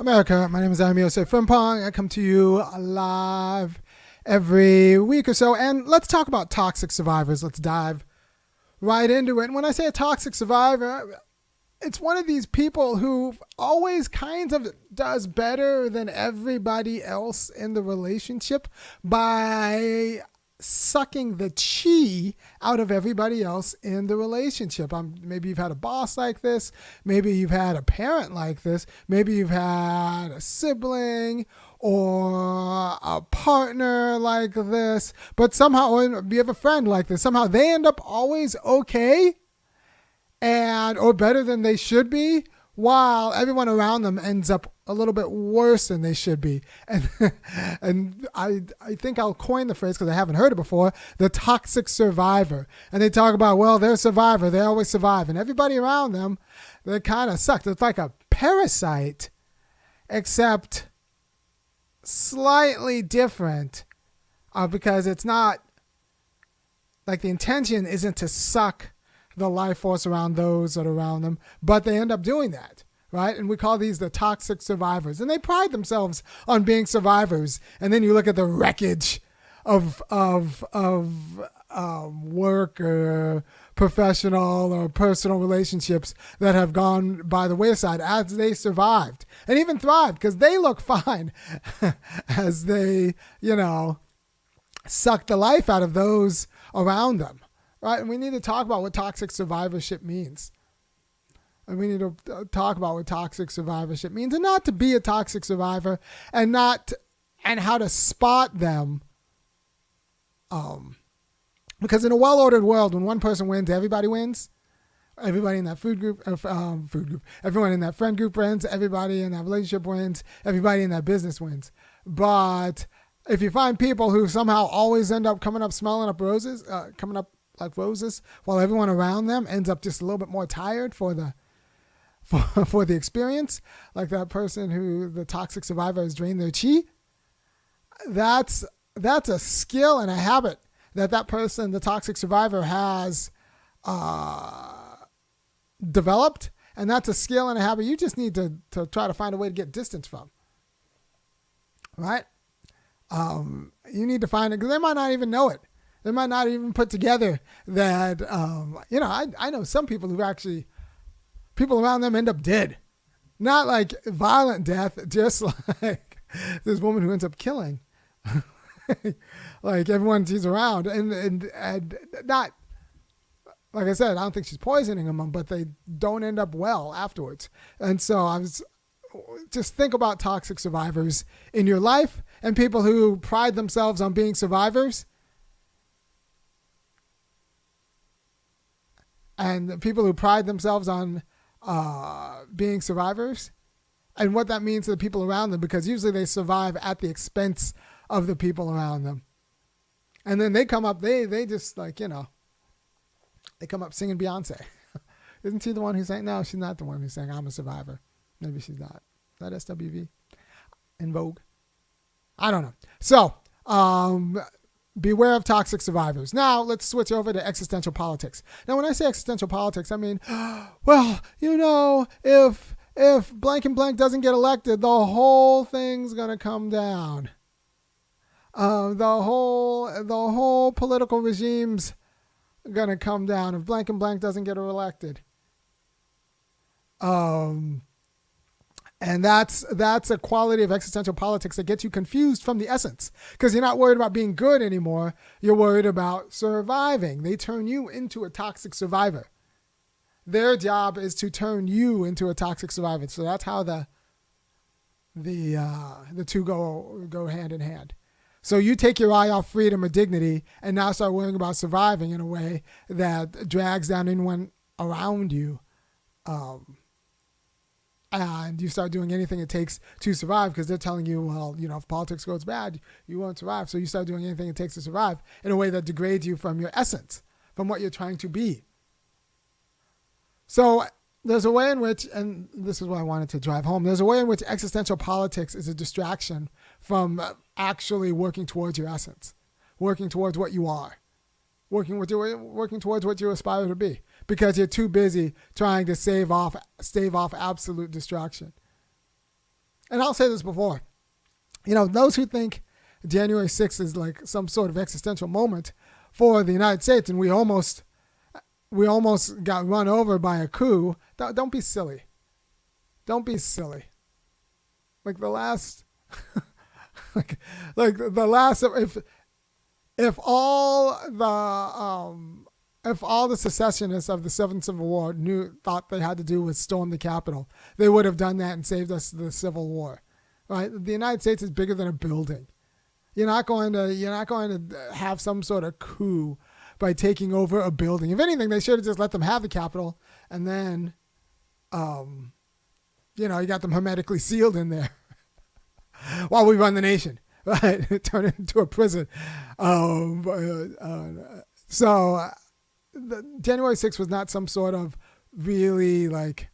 America, my name is Osei-Frimpong. I come to you live every week or so, and let's talk about toxic survivors. Let's dive right into it. And when I say a toxic survivor, it's one of these people who always kind of does better than everybody else in the relationship by sucking the chi out of everybody else in the relationship. Maybe you've had a boss like this. Maybe you've had a parent like this. Maybe you've had a sibling or a partner like this. But somehow, or you have a friend like this. Somehow they end up always okay or better than they should be, while everyone around them ends up a little bit worse than they should be. And I think I'll coin the phrase, because I haven't heard it before, the toxic survivor. And they talk about, well, they're a survivor, they always survive, and everybody around them, they kind of suck. It's like a parasite, except slightly different, because it's not like the intention isn't to suck the life force around those that are around them, but they end up doing that, right? And we call these the toxic survivors, and they pride themselves on being survivors. And then you look at the wreckage of work or professional or personal relationships that have gone by the wayside as they survived and even thrived, because they look fine as they, suck the life out of those around them. Right? And we need to talk about what toxic survivorship means. And we need to talk about what toxic survivorship means, and not to be a toxic survivor, and how to spot them. Because in a well-ordered world, when one person wins, everybody wins. Everybody in that everyone in that friend group wins. Everybody in that relationship wins. Everybody in that business wins. But if you find people who somehow always end up coming up smelling up roses, coming up like roses, while everyone around them ends up just a little bit more tired for the experience, like that person who the toxic survivor has drained their chi, that's a skill and a habit that person, the toxic survivor, has developed, and that's a skill and a habit you just need to try to find a way to get distance from, right? You need to find it, because they might not even know it. They might not even put together that, I know some people who actually, people around them end up dead. Not like violent death, just like this woman who ends up killing like everyone she's around. And not, like I said, I don't think she's poisoning them, but they don't end up well afterwards. And so just think about toxic survivors in your life, and people who pride themselves on being survivors, and the people who pride themselves on being survivors, and what that means to the people around them, because usually they survive at the expense of the people around them. And then they come up, they just they come up singing Beyonce. Isn't she the one who's saying, no, she's not the one who's saying I'm a survivor. Maybe she's not. Is that SWV? In Vogue? I don't know. So, beware of toxic survivors. Now, let's switch over to existential politics. Now, when I say existential politics, I mean, well, if blank and blank doesn't get elected, the whole thing's going to come down. The whole political regime's going to come down if blank and blank doesn't get elected. And that's a quality of existential politics that gets you confused from the essence, because you're not worried about being good anymore. You're worried about surviving. They turn you into a toxic survivor. Their job is to turn you into a toxic survivor. So that's how the two go hand in hand. So you take your eye off freedom or dignity and now start worrying about surviving in a way that drags down anyone around you. And you start doing anything it takes to survive, because they're telling you, well, if politics goes bad, you won't survive. So you start doing anything it takes to survive in a way that degrades you from your essence, from what you're trying to be. So there's a way in which, and this is what I wanted to drive home, there's a way in which existential politics is a distraction from actually working towards your essence, working towards what you are, working towards what you aspire to be, because you're too busy trying to stave off absolute destruction. and I'll say this before, those who think January 6th is like some sort of existential moment for the United States and we almost got run over by a coup, don't be silly. Don't be silly. Like the last, like the last, if all the secessionists of the Seventh Civil War thought they had to do was storm the Capitol, they would have done that and saved us the Civil War, right? The United States is bigger than a building. You're not going to have some sort of coup by taking over a building. If anything, they should have just let them have the Capitol, and then, you got them hermetically sealed in there while we run the nation, right? Turn it into a prison. So January 6th was not some sort of really like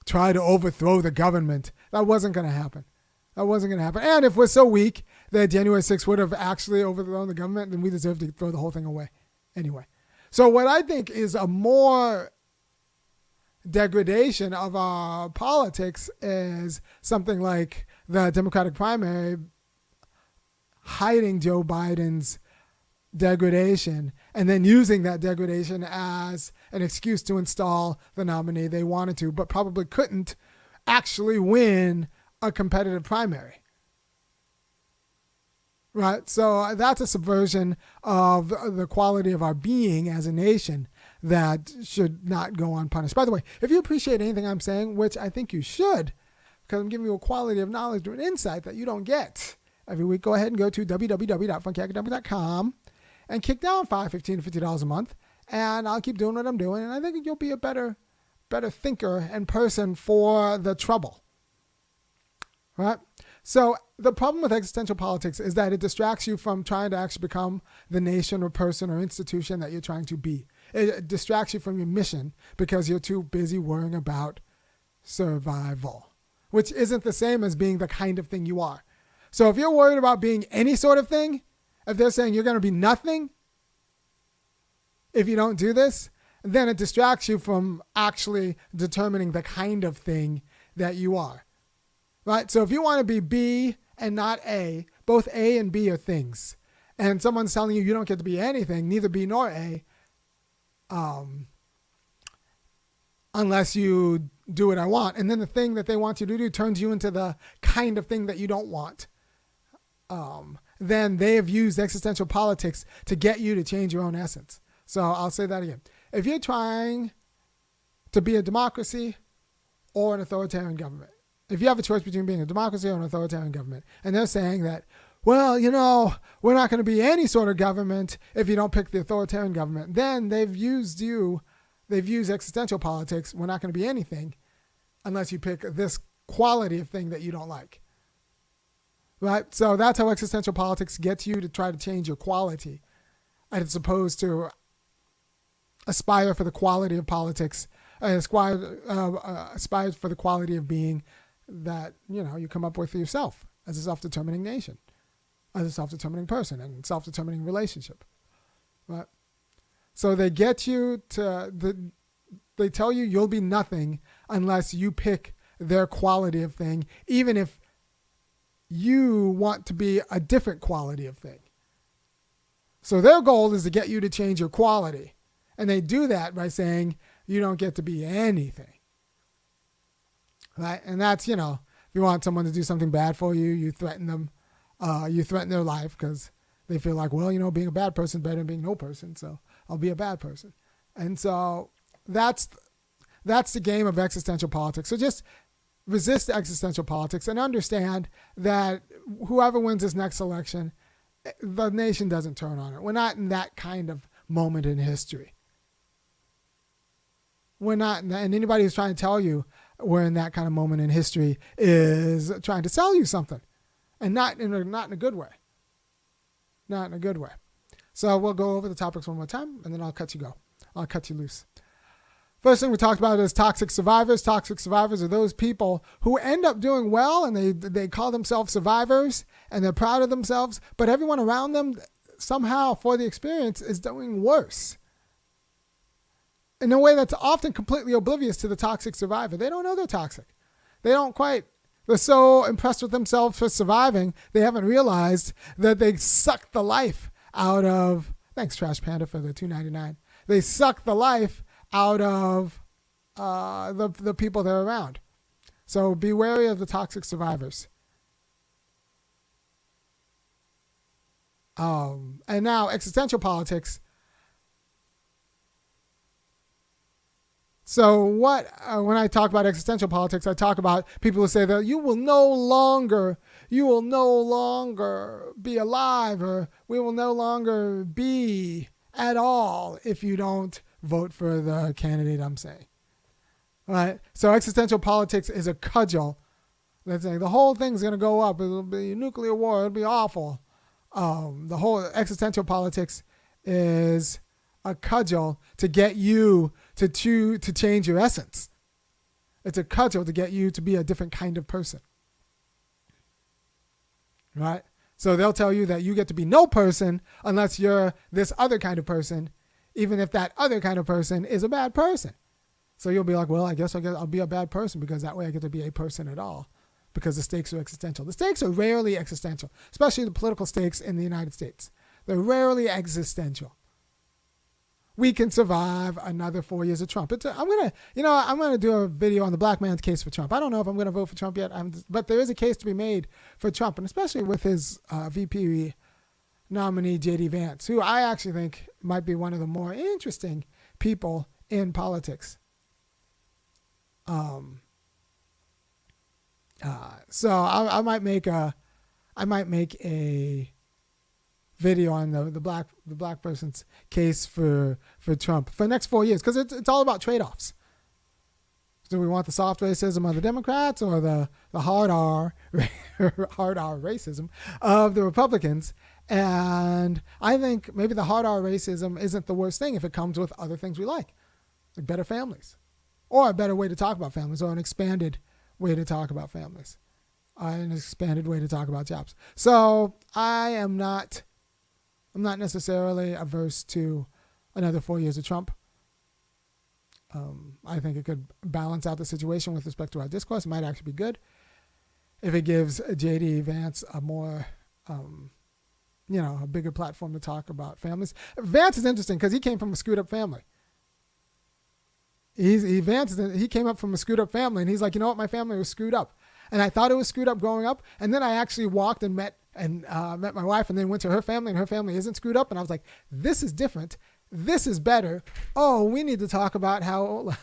try to overthrow the government. That wasn't going to happen. And if we're so weak that January 6th would have actually overthrown the government, then we deserve to throw the whole thing away anyway. So what I think is a more degradation of our politics is something like the Democratic primary hiding Joe Biden's degradation and then using that degradation as an excuse to install the nominee they wanted to, but probably couldn't actually win a competitive primary. Right? So that's a subversion of the quality of our being as a nation that should not go unpunished. By the way, if you appreciate anything I'm saying, which I think you should, because I'm giving you a quality of knowledge or an insight that you don't get every week, go ahead and go to www.funkyacademic.com and kick down $5, $15, $50 a month, and I'll keep doing what I'm doing, and I think you'll be a better thinker and person for the trouble. Right? So the problem with existential politics is that it distracts you from trying to actually become the nation or person or institution that you're trying to be. It distracts you from your mission because you're too busy worrying about survival, which isn't the same as being the kind of thing you are. So if you're worried about being any sort of thing, if they're saying you're going to be nothing if you don't do this, then it distracts you from actually determining the kind of thing that you are. Right? So if you want to be B and not A, both A and B are things, and someone's telling you don't get to be anything, neither B nor A, unless you do what I want, and then the thing that they want you to do turns you into the kind of thing that you don't want, then they have used existential politics to get you to change your own essence. So I'll say that again. If you're trying to be a democracy or an authoritarian government, if you have a choice between being a democracy or an authoritarian government, and they're saying that, well, we're not going to be any sort of government if you don't pick the authoritarian government, then they've used existential politics. We're not going to be anything unless you pick this quality of thing that you don't like. Right? So that's how existential politics gets you to try to change your quality, as opposed to aspire for the quality of politics, aspire for the quality of being that, you come up with for yourself as a self-determining nation, as a self-determining person and self-determining relationship. Right? So they get you they tell you you'll be nothing unless you pick their quality of thing, even if you want to be a different quality of thing. So their goal is to get you to change your quality. And they do that by saying you don't get to be anything. Right? And that's, if you want someone to do something bad for you, you threaten them. You threaten their life because they feel like, well, being a bad person is better than being no person, so I'll be a bad person. And so that's the game of existential politics. So just resist existential politics and understand that whoever wins this next election, the nation doesn't turn on it. We're not in that kind of moment in history. We're not, and anybody who's trying to tell you we're in that kind of moment in history is trying to sell you something, and not in a good way. Not in a good way. So we'll go over the topics one more time, and then I'll cut you loose. First thing we talked about is toxic survivors. Toxic survivors are those people who end up doing well, and they call themselves survivors, and they're proud of themselves, but everyone around them somehow, for the experience, is doing worse. In a way that's often completely oblivious to the toxic survivor. They don't know they're toxic. They don't quite They're so impressed with themselves for surviving, they haven't realized that they suck the life out of, thanks Trash Panda for the $2.99. They suck the life out of the people they're around. So be wary of the toxic survivors. And now existential politics. So when I talk about existential politics, I talk about people who say that you will no longer be alive, or we will no longer be at all if you don't vote for the candidate I'm saying. Right? So existential politics is a cudgel. That's saying the whole thing's going to go up. It'll be a nuclear war. It'll be awful. The whole existential politics is a cudgel to get you to change your essence. It's a cudgel to get you to be a different kind of person. Right? So they'll tell you that you get to be no person unless you're this other kind of person, even if that other kind of person is a bad person. So you'll be like, well, I guess I'll be a bad person because that way I get to be a person at all, because the stakes are existential. The stakes are rarely existential, especially the political stakes in the United States. They're rarely existential. We can survive another 4 years of Trump. I'm gonna do a video on the black man's case for Trump. I don't know if I'm gonna vote for Trump yet, but there is a case to be made for Trump, and especially with his VP nominee J.D. Vance, who I actually think might be one of the more interesting people in politics. So I might make a video on the black person's case for Trump for the next 4 years, because it's all about trade-offs. Do we want the soft racism of the Democrats or the hard R racism of the Republicans? And I think maybe the hard R racism isn't the worst thing if it comes with other things we like better families, or a better way to talk about families, or an expanded way to talk about families, an expanded way to talk about jobs. So I'm not necessarily averse to another 4 years of Trump. I think it could balance out the situation with respect to our discourse. It might actually be good if it gives J.D. Vance a more, a bigger platform to talk about families. Vance is interesting because he came from a screwed up family. He came up from a screwed up family, and he's like, you know what, my family was screwed up, and I thought it was screwed up growing up, and then I actually walked and met my wife, and then went to her family, and her family isn't screwed up, and I was like, this is different, this is better. Oh, we need to talk about how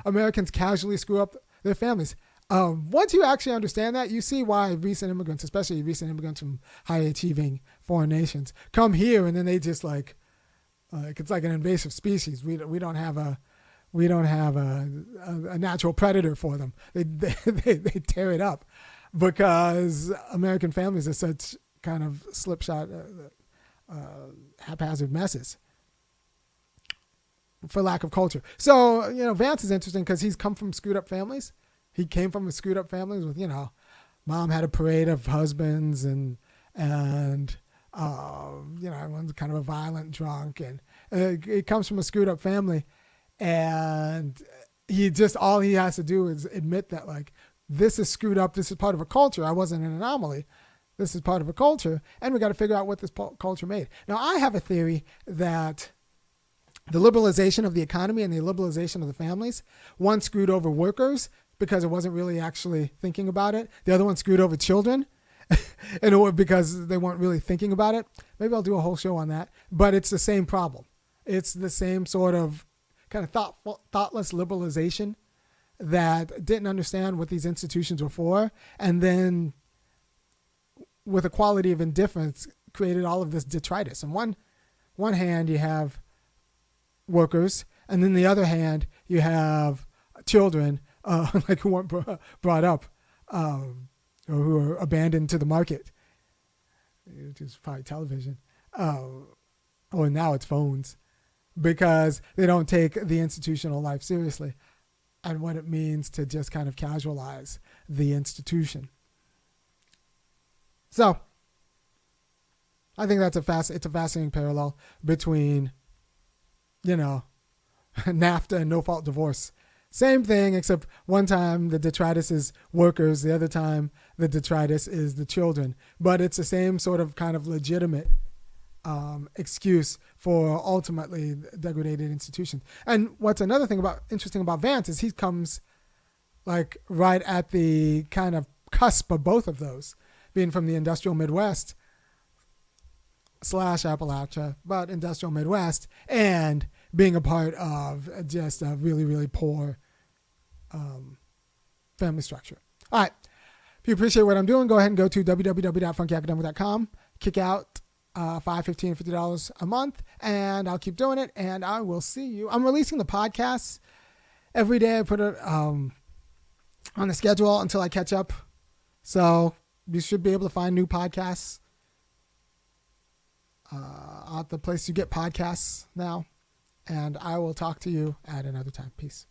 Americans casually screw up their families. Once you actually understand that, you see why recent immigrants, especially recent immigrants from high achieving foreign nations, come here, and then they just it's like an invasive species. We don't have a natural predator for them. They tear it up because American families are such kind of slipshod, haphazard messes for lack of culture. So, Vance is interesting because he's come from screwed up families. He came from screwed up families with, mom had a parade of husbands and everyone's kind of a violent drunk, and he comes from a screwed up family. And all he has to do is admit that this is screwed up. This is part of a culture. I wasn't an anomaly. This is part of a culture. And we got to figure out what this culture made. Now, I have a theory that the liberalization of the economy and the liberalization of the families, one screwed over workers because it wasn't really actually thinking about it. The other one screwed over children because they weren't really thinking about it. Maybe I'll do a whole show on that. But it's the same problem. It's the same sort of kind of thoughtless liberalization that didn't understand what these institutions were for, and then with a quality of indifference created all of this detritus. On one hand, you have workers, and then the other hand, you have children who weren't brought up or who are abandoned to the market, which is probably television, or now it's phones, because they don't take the institutional life seriously and what it means to just kind of casualize the institution. So I think it's a fascinating parallel between, NAFTA and no-fault divorce Same thing, except one time the detritus is workers, the other time the detritus is the children. But it's the same sort of kind of legitimate excuse for ultimately degraded institutions. And what's another thing interesting about Vance is he comes like right at the kind of cusp of both of those, being from the industrial Midwest / Appalachia, but industrial Midwest, and being a part of just a really, really poor family structure. All right. If you appreciate what I'm doing, go ahead and go to www.funkyacademic.com, kick out $5, $15, $50 a month, and I'll keep doing it, and I will see you. I'm releasing the podcasts every day. I put it on the schedule until I catch up. So you should be able to find new podcasts at the place you get podcasts now. And I will talk to you at another time. Peace.